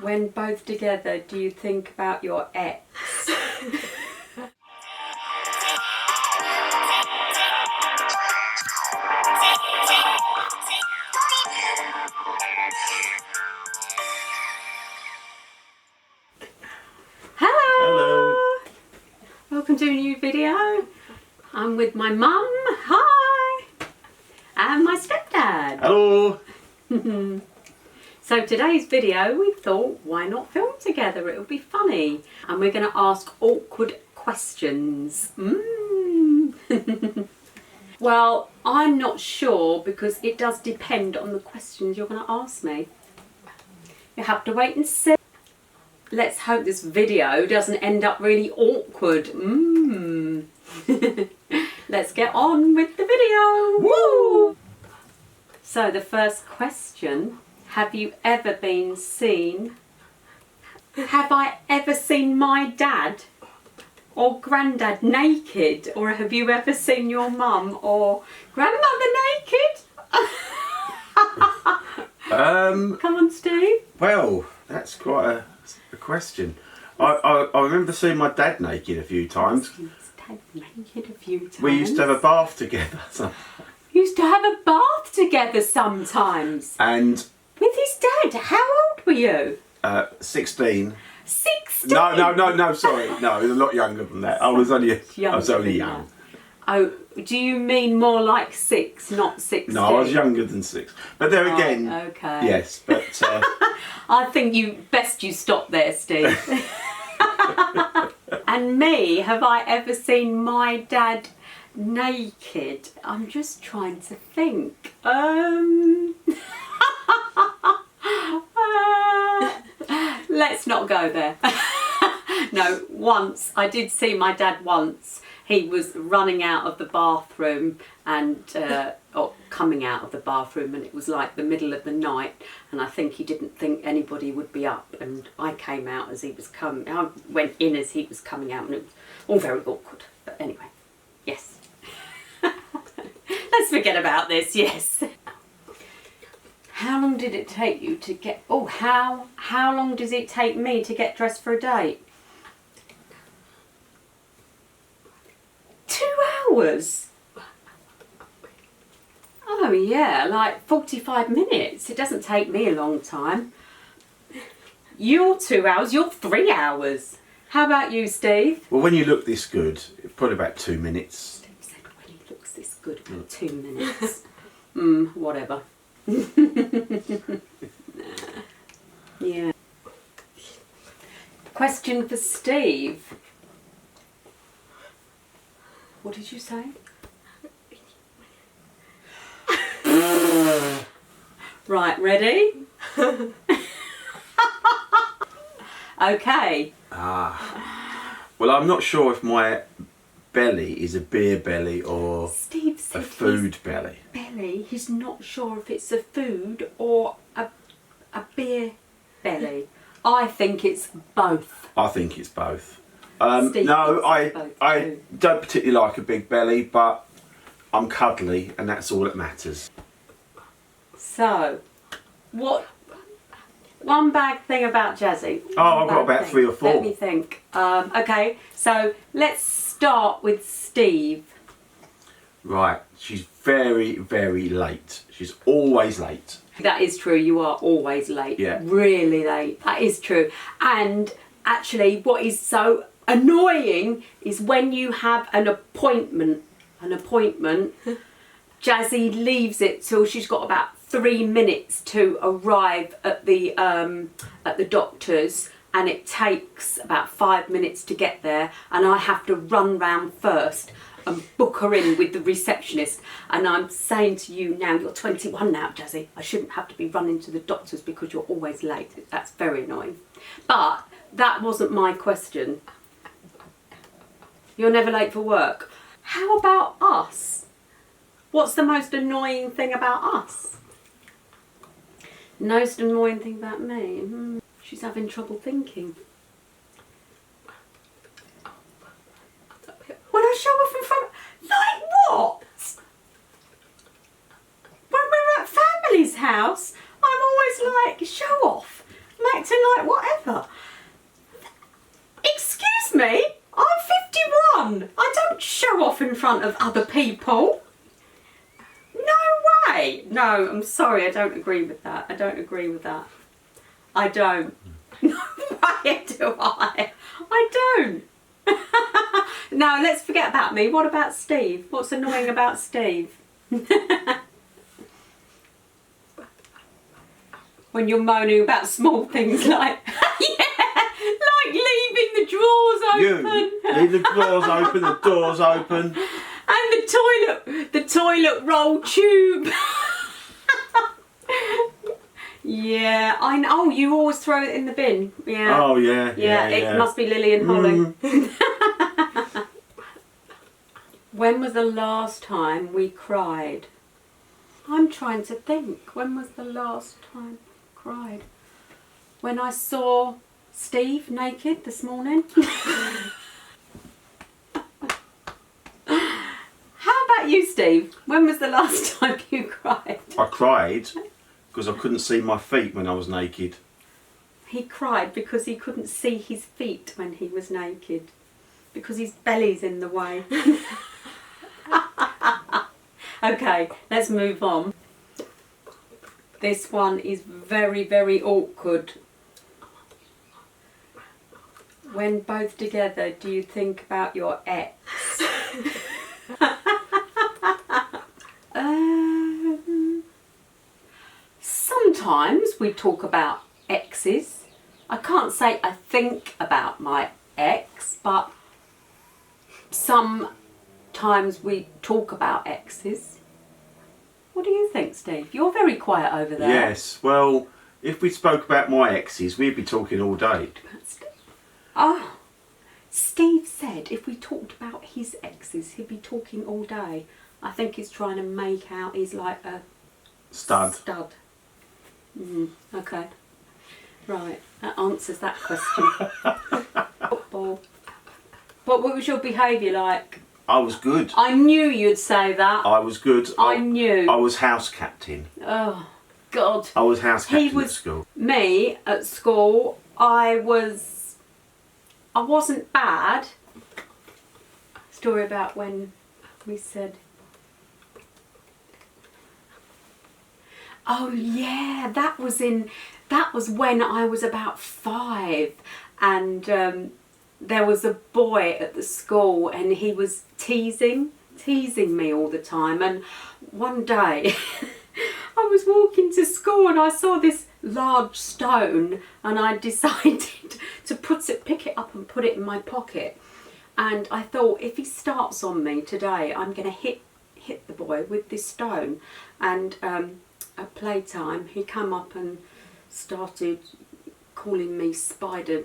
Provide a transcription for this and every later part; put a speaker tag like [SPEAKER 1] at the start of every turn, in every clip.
[SPEAKER 1] When both together, do you think about your ex? Hello! Welcome to a new video. I'm with my mum, hi! And my stepdad.
[SPEAKER 2] Hello!
[SPEAKER 1] So today's video, we thought, why not film together? It'll be funny. And we're going to ask awkward questions. Well, I'm not sure because it does depend on the questions you're going to ask me. You have to wait and see. Let's hope this video doesn't end up really awkward. Let's get on with the video. Woo! So the first question, have I ever seen my dad or granddad naked? Or have you ever seen your mum or grandmother naked? Come on, Steve.
[SPEAKER 2] Well, that's quite a question. I remember seeing my dad naked a few times. We used to have a bath together.
[SPEAKER 1] Used to have a bath together sometimes.
[SPEAKER 2] And
[SPEAKER 1] with his dad. How old were you?
[SPEAKER 2] 16.
[SPEAKER 1] 16?
[SPEAKER 2] No, sorry. No, a lot younger than that. I was only young.
[SPEAKER 1] Oh, do you mean more like 6, not 16?
[SPEAKER 2] No, I was younger than 6. But there again,
[SPEAKER 1] okay.
[SPEAKER 2] Yes, but...
[SPEAKER 1] I think you stop there, Steve. And me, have I ever seen my dad naked? I'm just trying to think. Let's not go there. No, once, I did see my dad once. He was running out of the bathroom and, or coming out of the bathroom, and it was like the middle of the night, and I think he didn't think anybody would be up, and I came out as he was coming, I went in as he was coming out, and it was all very awkward. But anyway, yes. Let's forget about this, yes. How long did it take you to get, how long does it take me to get dressed for a date? 2 hours? Oh yeah, like 45 minutes. It doesn't take me a long time. You're 2 hours, you're 3 hours. How about you, Steve?
[SPEAKER 2] Well, when you look this good, probably about 2 minutes.
[SPEAKER 1] Steve said when he looks this good, about 2 minutes. Whatever. Yeah. Question for Steve. What did you say? Right, ready? Okay.
[SPEAKER 2] Well, I'm not sure if my belly is a beer belly or
[SPEAKER 1] Steve said
[SPEAKER 2] a food belly.
[SPEAKER 1] He's not sure if it's a food or a beer belly. I think it's both.
[SPEAKER 2] I think it's both. No, I don't particularly like a big belly, but I'm cuddly, and that's all that matters.
[SPEAKER 1] So, what? One bad thing about Jazzy.
[SPEAKER 2] I've got about 3 or 4.
[SPEAKER 1] Let me think. Okay, so let's start with Steve.
[SPEAKER 2] Right, she's very, very late. She's always late.
[SPEAKER 1] That is true. You are always late.
[SPEAKER 2] Yeah.
[SPEAKER 1] Really late. That is true. And actually, what is so annoying is when you have an appointment, Jazzy leaves it till she's got about 3 minutes to arrive at the doctor's, and it takes about 5 minutes to get there, and I have to run round first and book her in with the receptionist. And I'm saying to you now, you're 21 now, Jazzy. I shouldn't have to be running to the doctor's because you're always late. That's very annoying. But that wasn't my question. You're never late for work. How about us? What's the most annoying thing about us? Most annoying thing about me? She's having trouble thinking. When I show off in front, like what? When we're at family's house, I'm always like, show off. I'm acting like what? off in front of other people. No way. No, I'm sorry, I don't agree with that. I don't agree with that. I don't. No way do I. I don't. No, let's forget about me. What about Steve? What's annoying about Steve? When you're moaning about small things like, yeah, like leaving the drawers open.
[SPEAKER 2] You leave the drawers open, the doors open.
[SPEAKER 1] And the toilet roll tube. Yeah, I know. Oh, you always throw it in the bin. Yeah.
[SPEAKER 2] Oh yeah.
[SPEAKER 1] Yeah, it must be Lily and Holly. When was the last time we cried? I'm trying to think. When was the last time I cried? When I saw Steve naked this morning. How about you, Steve? When was the last time you cried?
[SPEAKER 2] I cried because I couldn't see my feet when I was naked.
[SPEAKER 1] He cried because he couldn't see his feet when he was naked. Because his belly's in the way. Okay, let's move on. This one is very, very awkward. When both together, do you think about your ex? Sometimes we talk about exes. I can't say I think about my ex, but sometimes we talk about exes. What do you think, Steve? You're very quiet over there.
[SPEAKER 2] Yes, well, if we spoke about my exes, we'd be talking all day.
[SPEAKER 1] Oh, Steve said if we talked about his exes, he'd be talking all day. I think he's trying to make out he's like a
[SPEAKER 2] Stud.
[SPEAKER 1] Okay. Right, that answers that question. Football. What was your behaviour like?
[SPEAKER 2] I was good.
[SPEAKER 1] I knew you'd say that.
[SPEAKER 2] I was good.
[SPEAKER 1] I knew.
[SPEAKER 2] I was house captain.
[SPEAKER 1] Oh, God.
[SPEAKER 2] I was house captain at school.
[SPEAKER 1] Me, at school, I wasn't bad. Story about when we said... Oh yeah, that was when I was about 5, and there was a boy at the school and he was teasing me all the time, and one day I was walking to school and I saw this large stone and I decided to pick it up and put it in my pocket, and I thought if he starts on me today I'm going to hit the boy with this stone. And at playtime he come up and started calling me spider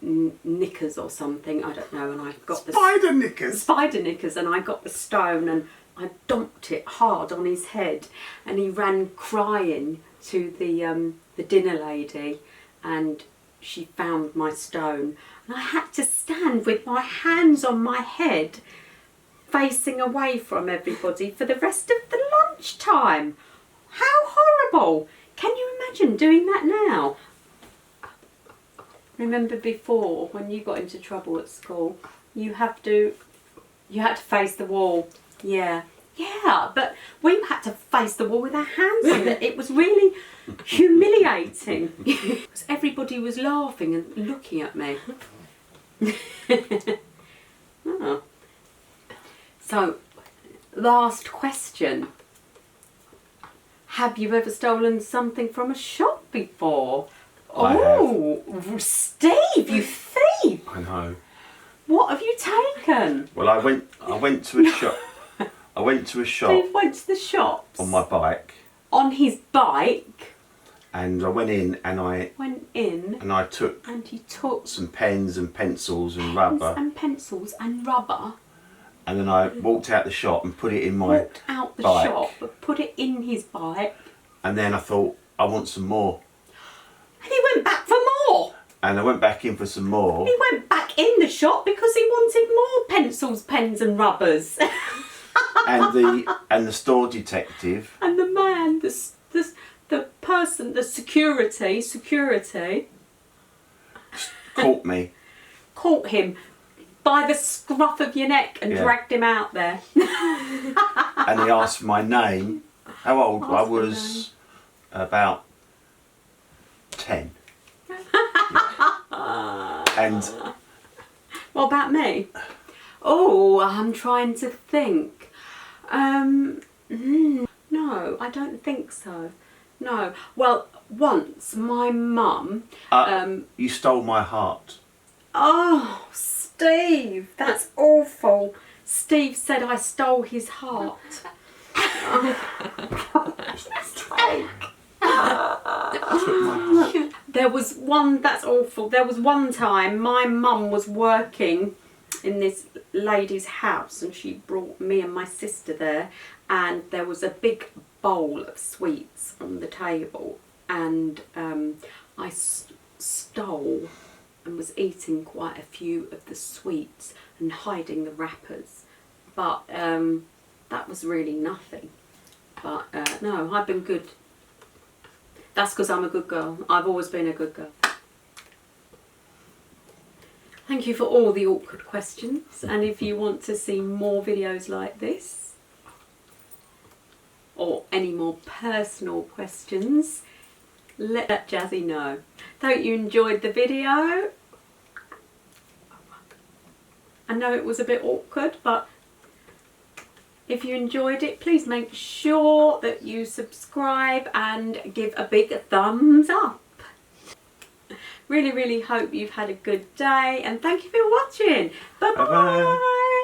[SPEAKER 1] knickers or something, I don't know, and I got
[SPEAKER 2] Spider knickers,
[SPEAKER 1] and I got the stone and I dumped it hard on his head, and he ran crying to the dinner lady, and she found my stone, and I had to stand with my hands on my head facing away from everybody for the rest of the lunchtime. How horrible! Can you imagine doing that now? Remember before, when you got into trouble at school, you had to face the wall. Yeah, but we had to face the wall with our hands on it. It was really humiliating. Because everybody was laughing and looking at me. Oh. So, last question. Have you ever stolen something from a shop before? Oh, Steve, you thief!
[SPEAKER 2] I know.
[SPEAKER 1] What have you taken?
[SPEAKER 2] Well, I went to a shop. I went to a shop.
[SPEAKER 1] Steve went to the shops.
[SPEAKER 2] On my bike.
[SPEAKER 1] On his bike.
[SPEAKER 2] And I went in and I took.
[SPEAKER 1] And he took
[SPEAKER 2] some pens and pencils and rubber. And then I walked out the shop and put it in my bike.
[SPEAKER 1] Put it in his bike.
[SPEAKER 2] And then I thought, I want some more.
[SPEAKER 1] And he went back for more.
[SPEAKER 2] And I went back in for some more.
[SPEAKER 1] He went back in the shop because he wanted more pencils, pens and rubbers.
[SPEAKER 2] and the store detective.
[SPEAKER 1] And the man, the person, the security.
[SPEAKER 2] Caught me.
[SPEAKER 1] Caught him. by the scruff of your neck and
[SPEAKER 2] Yeah.
[SPEAKER 1] dragged him out there.
[SPEAKER 2] And he asked my name. How old? I
[SPEAKER 1] Asked your
[SPEAKER 2] was about 10. And
[SPEAKER 1] What about me? Oh, I'm trying to think. No, I don't think so. No. Well, once my mum.
[SPEAKER 2] you stole my heart.
[SPEAKER 1] Oh, Steve, that's awful. Steve said I stole his heart. There was one, that's awful. There was one time my mum was working in this lady's house and she brought me and my sister there, and there was a big bowl of sweets on the table, and I stole and was eating quite a few of the sweets and hiding the wrappers, but that was really nothing. But no, I've been good. That's because I'm a good girl. I've always been a good girl. Thank you for all the awkward questions, and if you want to see more videos like this or any more personal questions, let Jazzy know. Hope you enjoyed the video. I know it was a bit awkward, but if you enjoyed it, please make sure that you subscribe and give a big thumbs up. Really, really hope you've had a good day, and thank you for watching. Bye bye.